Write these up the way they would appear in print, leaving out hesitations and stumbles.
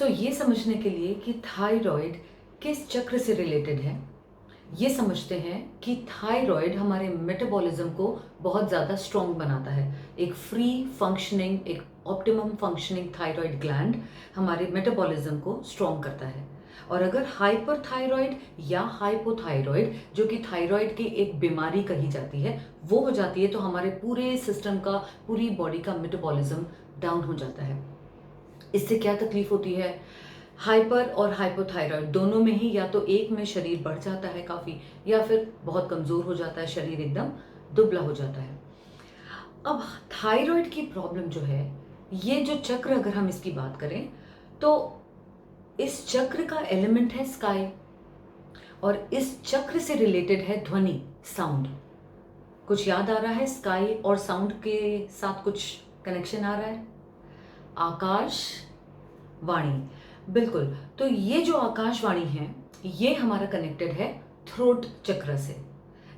ये समझने के लिए कि थायराइड किस चक्र से रिलेटेड है, ये समझते हैं कि थायराइड हमारे मेटाबॉलिज्म को बहुत ज़्यादा स्ट्रॉन्ग बनाता है। एक फ्री फंक्शनिंग, एक ऑप्टिमम फंक्शनिंग थायराइड ग्लैंड हमारे मेटाबॉलिज्म को स्ट्रॉन्ग करता है। और अगर हाइपरथायराइड या हाइपोथायराइड, जो कि थायराइड की एक बीमारी कही जाती है, वो हो जाती है तो हमारे पूरे सिस्टम का, पूरी बॉडी का मेटाबॉलिज्म डाउन हो जाता है। इससे क्या तकलीफ होती है? हाइपर और हाइपोथायराइड दोनों में ही या तो एक में शरीर बढ़ जाता है काफ़ी, या फिर बहुत कमज़ोर हो जाता है, शरीर एकदम दुबला हो जाता है। अब थायराइड की प्रॉब्लम जो है, ये जो चक्र, अगर हम इसकी बात करें तो इस चक्र का एलिमेंट है स्काई, और इस चक्र से रिलेटेड है ध्वनि, साउंड। कुछ याद आ रहा है? स्काई और साउंड के साथ कुछ कनेक्शन आ रहा है? आकाश वाणी, बिल्कुल। तो ये जो आकाशवाणी है, ये हमारा कनेक्टेड है थ्रोट चक्र से।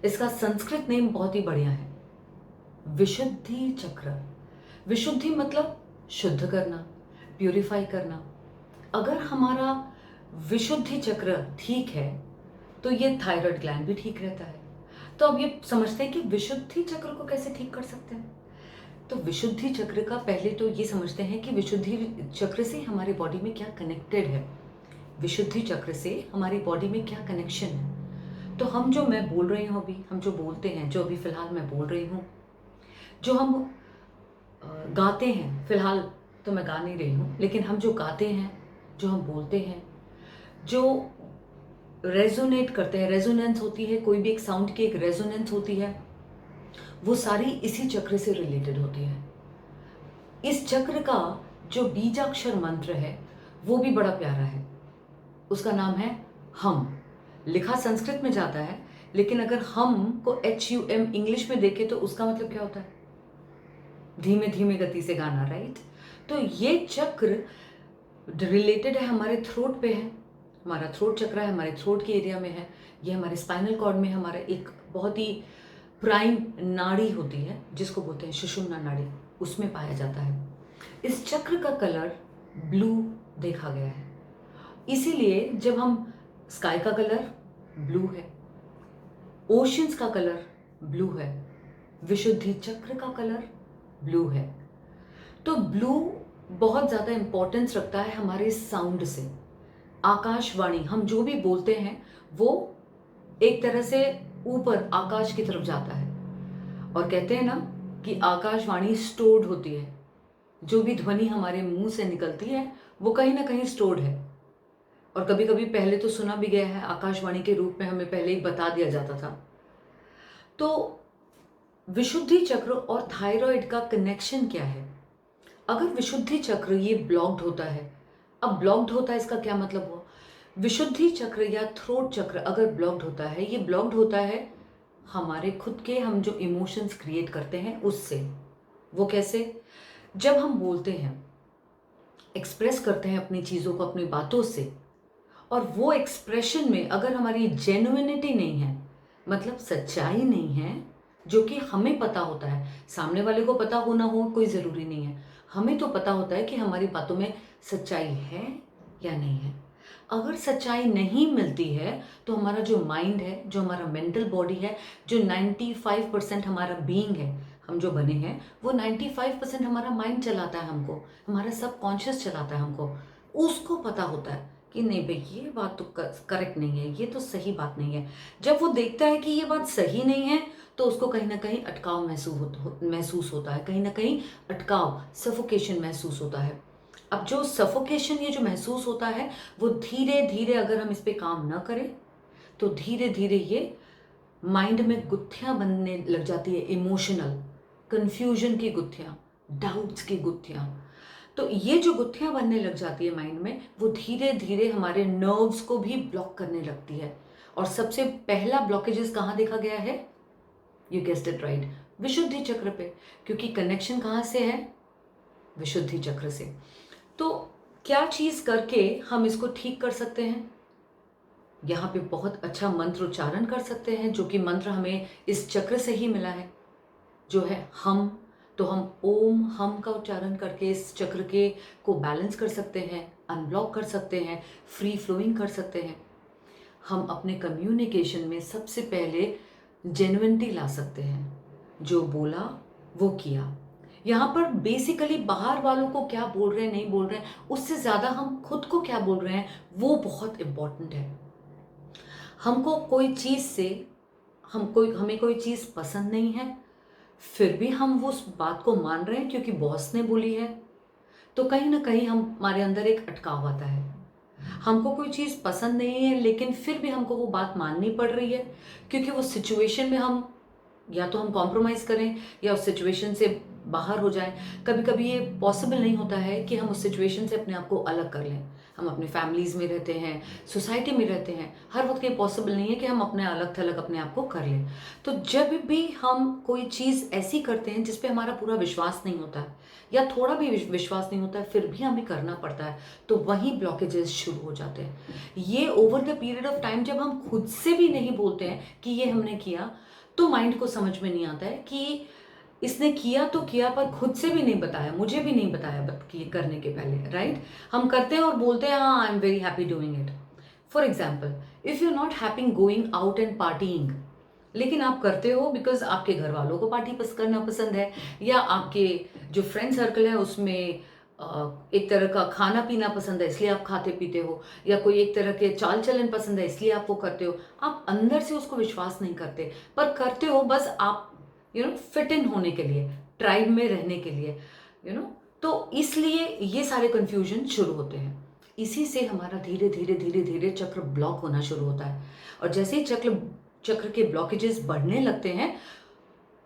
इसका संस्कृत नेम बहुत ही बढ़िया है, विशुद्धि चक्र। विशुद्धि मतलब शुद्ध करना, प्यूरिफाई करना। अगर हमारा विशुद्धि चक्र ठीक है तो ये थायराइड ग्लैंड भी ठीक रहता है। तो अब ये समझते हैं कि विशुद्धि चक्र को कैसे ठीक कर सकते हैं। तो विशुद्धि चक्र का पहले तो ये समझते हैं कि विशुद्धि चक्र से हमारी बॉडी में क्या कनेक्टेड है, विशुद्धि चक्र से हमारी बॉडी में क्या कनेक्शन है। तो हम जो मैं बोल रही हूँ अभी, हम जो बोलते हैं, जो अभी फिलहाल मैं बोल रही हूँ, जो हम गाते हैं, फिलहाल तो मैं गा नहीं रही हूँ, लेकिन हम जो गाते हैं, जो हम बोलते हैं, जो रेजोनेट करते हैं, रेजोनेंस होती है, कोई भी एक साउंड की एक रेजोनेंस होती है, वो सारी इसी चक्र से रिलेटेड होती है। इस चक्र का जो बीजाक्षर मंत्र है वो भी बड़ा प्यारा है, उसका नाम है हम। लिखा संस्कृत में जाता है, लेकिन अगर हम को HUM इंग्लिश में देखे तो उसका मतलब क्या होता है? धीमे धीमे गति से गाना, राइट? तो ये चक्र रिलेटेड है, हमारे थ्रोट पे है, हमारा थ्रोट चक्र है, हमारे थ्रोट के एरिया में है। ये हमारे स्पाइनल कॉर्ड में हमारा एक बहुत ही प्राइम नाड़ी होती है, जिसको बोलते हैं सुषुम्ना नाड़ी, उसमें पाया जाता है। इस चक्र का कलर ब्लू देखा गया है, इसीलिए जब हम स्काई का कलर ब्लू है, ओशंस का कलर ब्लू है, विशुद्धि चक्र का कलर ब्लू है। तो ब्लू बहुत ज़्यादा इंपॉर्टेंस रखता है हमारे साउंड से। आकाशवाणी, हम जो भी बोलते हैं वो एक तरह से ऊपर आकाश की तरफ जाता है, और कहते हैं ना कि आकाशवाणी स्टोर्ड होती है। जो भी ध्वनि हमारे मुंह से निकलती है वो कहीं ना कहीं स्टोर्ड है। और कभी कभी पहले तो सुना भी गया है, आकाशवाणी के रूप में हमें पहले ही बता दिया जाता था। तो विशुद्धि चक्र और थायराइड का कनेक्शन क्या है? अगर विशुद्धि चक्र ये ब्लॉक्ड होता है, अब ब्लॉक्ड होता है इसका क्या मतलब हुआ? विशुद्धि चक्र या थ्रोट चक्र अगर ब्लॉक्ड होता है, ये ब्लॉक्ड होता है हमारे खुद के, हम जो इमोशंस क्रिएट करते हैं उससे। वो कैसे? जब हम बोलते हैं, एक्सप्रेस करते हैं अपनी चीज़ों को अपनी बातों से, और वो एक्सप्रेशन में अगर हमारी जेन्युइनिटी नहीं है, मतलब सच्चाई नहीं है, जो कि हमें पता होता है, सामने वाले को पता होना हो कोई ज़रूरी नहीं है, हमें तो पता होता है कि हमारी बातों में सच्चाई है या नहीं है। अगर सच्चाई नहीं मिलती है तो हमारा जो माइंड है, जो हमारा मेंटल बॉडी है, जो 95% हमारा बीइंग है, हम जो बने हैं, वो 95% हमारा माइंड चलाता है हमको, हमारा सबकॉन्शियस चलाता है हमको। उसको पता होता है कि नहीं भाई, ये बात तो करेक्ट नहीं है, ये तो सही बात नहीं है। जब वो देखता है कि ये बात सही नहीं है तो उसको कहीं ना कहीं अटकाव महसूस होता है, कहीं ना कहीं अटकाव, सफोकेशन महसूस होता है। अब जो सफोकेशन, ये जो महसूस होता है, वो धीरे धीरे अगर हम इस पे काम न करें तो धीरे धीरे ये माइंड में गुत्थियां बनने लग जाती है, इमोशनल कंफ्यूजन की गुत्थियां, डाउट्स की गुत्थियां। तो ये जो गुत्थियां बनने लग जाती है माइंड में, वो धीरे धीरे हमारे नर्व्स को भी ब्लॉक करने लगती है। और सबसे पहला ब्लॉकेजेस कहाँ देखा गया है? यू गेस्ड इट राइट, विशुद्धि चक्र पे। क्योंकि कनेक्शन कहाँ से है? विशुद्धि चक्र से। तो क्या चीज करके हम इसको ठीक कर सकते हैं? यहाँ पे बहुत अच्छा मंत्र उच्चारण कर सकते हैं, जो कि मंत्र हमें इस चक्र से ही मिला है, जो है हम। तो हम ओम हम का उच्चारण करके इस चक्र के को बैलेंस कर सकते हैं, अनब्लॉक कर सकते हैं, फ्री फ्लोइंग कर सकते हैं। हम अपने कम्युनिकेशन में सबसे पहले जेन्युइनिटी ला सकते हैं, जो बोला वो किया। यहाँ पर बेसिकली बाहर वालों को क्या बोल रहे हैं नहीं बोल रहे हैं, उससे ज़्यादा हम खुद को क्या बोल रहे हैं वो बहुत इम्पोर्टेंट है। हमको कोई चीज़ से हमें कोई चीज़ पसंद नहीं है, फिर भी हम वो उस बात को मान रहे हैं क्योंकि बॉस ने बोली है, तो कहीं ना कहीं हमारे अंदर एक अटकाव आता है। हमको कोई चीज़ पसंद नहीं है लेकिन फिर भी हमको वो बात माननी पड़ रही है क्योंकि वो सिचुएशन में हम या तो हम कॉम्प्रोमाइज़ करें या उस सिचुएशन से बाहर हो जाएं। कभी कभी ये पॉसिबल नहीं होता है कि हम उस सिचुएशन से अपने आप को अलग कर लें। हम अपने फैमिलीज़ में रहते हैं, सोसाइटी में रहते हैं, हर वक्त ये पॉसिबल नहीं है कि हम अपने अलग थलग अपने आप को कर लें। तो जब भी हम कोई चीज़ ऐसी करते हैं जिस पे हमारा पूरा विश्वास नहीं होता है या थोड़ा भी विश्वास नहीं होता है फिर भी हमें करना पड़ता है, तो वहीं ब्लॉकेजेस शुरू हो जाते हैं। ये over the period of time जब हम खुद से भी नहीं बोलते हैं कि ये हमने किया, तो माइंड को समझ में नहीं आता है कि इसने किया तो किया पर खुद से भी नहीं बताया, मुझे भी नहीं बताया कि करने के पहले, राइट। हम करते हैं और बोलते हैं हाँ I am very happy doing it. For example, if you are not happy going out and partying, लेकिन आप करते हो बिकॉज आपके घर वालों को पार्टी करना पसंद है, या आपके जो फ्रेंड सर्कल है उसमें एक तरह का खाना पीना पसंद है इसलिए आप खाते पीते हो, या कोई एक तरह के चाल चलन पसंद है इसलिए आप वो करते हो। आप अंदर से उसको विश्वास नहीं करते पर करते हो बस आप फिट इन होने के लिए, ट्राइब में रहने के लिए, तो इसलिए ये सारे कंफ्यूजन शुरू होते हैं। इसी से हमारा धीरे धीरे धीरे धीरे चक्र ब्लॉक होना शुरू होता है। और जैसे ही चक्र के ब्लॉकेजेस बढ़ने लगते हैं,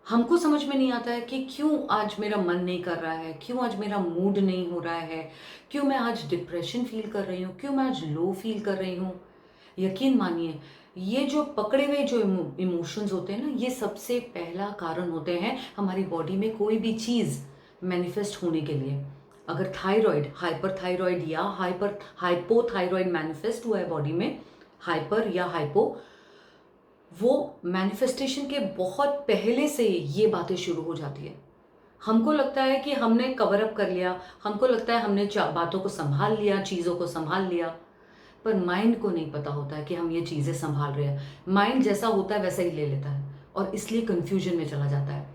हमको समझ में नहीं आता है कि क्यों आज मेरा मन नहीं कर रहा है, क्यों आज मेरा मूड नहीं हो रहा है, क्यों मैं आज डिप्रेशन फील कर रही हूँ, क्यों मैं आज लो फील कर रही हूँ। यकीन मानिए, ये जो पकड़े हुए जो इमोशंस होते हैं ना, ये सबसे पहला कारण होते हैं हमारी बॉडी में कोई भी चीज़ मैनिफेस्ट होने के लिए। अगर थायराइड, हाइपरथायराइड या हाइपोथायराइड मैनिफेस्ट हुआ है बॉडी में, हाइपर या हाइपो, वो मैनिफेस्टेशन के बहुत पहले से ये बातें शुरू हो जाती है। हमको लगता है कि हमने कवर अप कर लिया, हमको लगता है हमने बातों को संभाल लिया, चीज़ों को संभाल लिया, पर माइंड को नहीं पता होता है कि हम ये चीज़ें संभाल रहे हैं। माइंड जैसा होता है वैसा ही ले लेता है और इसलिए कंफ्यूजन में चला जाता है।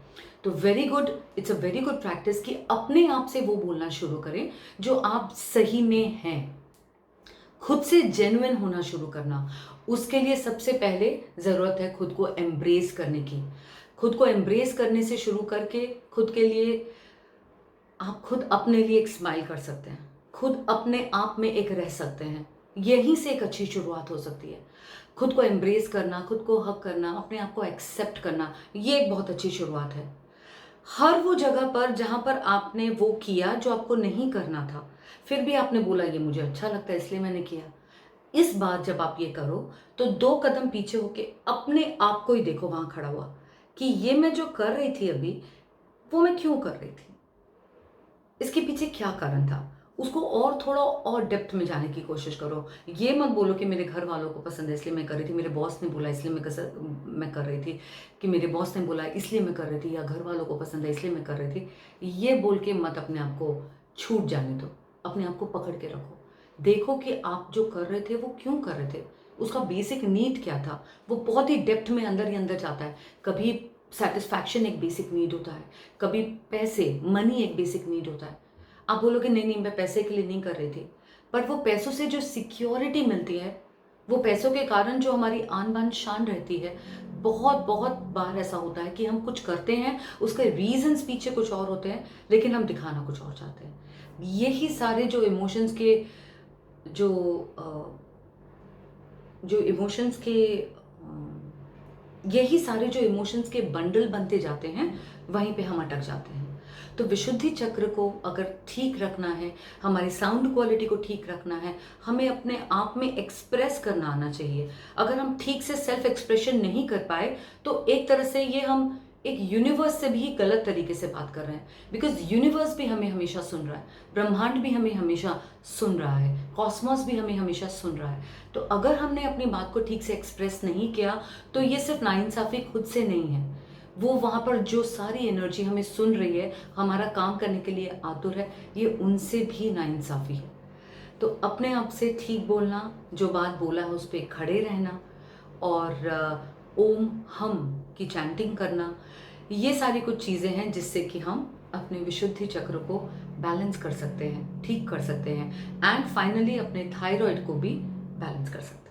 तो very good, it's a very good practice कि अपने आप से वो बोलना शुरू करें जो आप सही में हैं। खुद से जेन्युइन होना शुरू करना, उसके लिए सबसे पहले ज़रूरत है खुद को एम्ब्रेस करने की। खुद को एम्ब्रेस करने से शुरू करके खुद के लिए, आप खुद अपने लिए एक स्माइल कर सकते हैं, खुद अपने आप में एक रह सकते हैं। यहीं से एक अच्छी शुरुआत हो सकती है। खुद को एम्ब्रेस करना, खुद को हक करना, अपने आप को एक्सेप्ट करना, ये एक बहुत अच्छी शुरुआत है। हर वो जगह पर जहाँ पर आपने वो किया जो आपको नहीं करना था, फिर भी आपने बोला ये मुझे अच्छा लगता है इसलिए मैंने किया, इस बार जब आप ये करो तो 2 कदम पीछे होके अपने आप को ही देखो वहाँ खड़ा हुआ कि ये मैं जो कर रही थी अभी, वो मैं क्यों कर रही थी, इसके पीछे क्या कारण था। उसको और थोड़ा और डेप्थ में जाने की कोशिश करो। ये मत बोलो कि मेरे घर वालों को पसंद है इसलिए मैं कर रही थी, मेरे बॉस ने बोला इसलिए मैं कर रही थी, कि मेरे बॉस ने बोला इसलिए मैं कर रही थी, या घर वालों को पसंद है इसलिए मैं कर रही थी। ये बोल के मत अपने आप को छूट जाने दो, अपने आप को पकड़ के रखो। देखो कि आप जो कर रहे थे वो क्यों कर रहे थे, उसका बेसिक नीड क्या था। वो बहुत ही डेप्थ में अंदर ही अंदर जाता है। कभी सेटिस्फैक्शन एक बेसिक नीड होता है, कभी पैसे, मनी एक बेसिक नीड होता है। आप बोलोगे नहीं नहीं मैं पैसे के लिए नहीं कर रही थी, पर वो पैसों से जो सिक्योरिटी मिलती है, वो पैसों के कारण जो हमारी आन बान शान रहती है, बहुत बहुत बार ऐसा होता है कि हम कुछ करते हैं, उसके रीजंस पीछे कुछ और होते हैं, लेकिन हम दिखाना कुछ और चाहते हैं। यही सारे जो इमोशंस के जो जो इमोशंस के यही सारे जो इमोशंस के बंडल बनते जाते हैं, वहीं पे हम अटक जाते हैं। तो विशुद्धि चक्र को अगर ठीक रखना है, हमारी साउंड क्वालिटी को ठीक रखना है, हमें अपने आप में एक्सप्रेस करना आना चाहिए। अगर हम ठीक से सेल्फ एक्सप्रेशन नहीं कर पाए तो एक तरह से ये हम एक यूनिवर्स से भी गलत तरीके से बात कर रहे हैं, बिकॉज यूनिवर्स भी हमें हमेशा सुन रहा है, ब्रह्मांड भी हमें हमेशा सुन रहा है, कॉस्मोस भी हमें हमेशा सुन रहा है। तो अगर हमने अपनी बात को ठीक से एक्सप्रेस नहीं किया तो ये सिर्फ नाइंसाफ़ी खुद से नहीं है, वो वहाँ पर जो सारी एनर्जी हमें सुन रही है, हमारा काम करने के लिए आतुर है, ये उनसे भी नाइंसाफ़ी है। तो अपने आप से ठीक बोलना, जो बात बोला है उस पे खड़े रहना और ओम हम की चैंटिंग करना, ये सारी कुछ चीज़ें हैं जिससे कि हम अपने विशुद्धि चक्र को बैलेंस कर सकते हैं, ठीक कर सकते हैं एंड फाइनली अपने थायराइड को भी बैलेंस कर सकते हैं।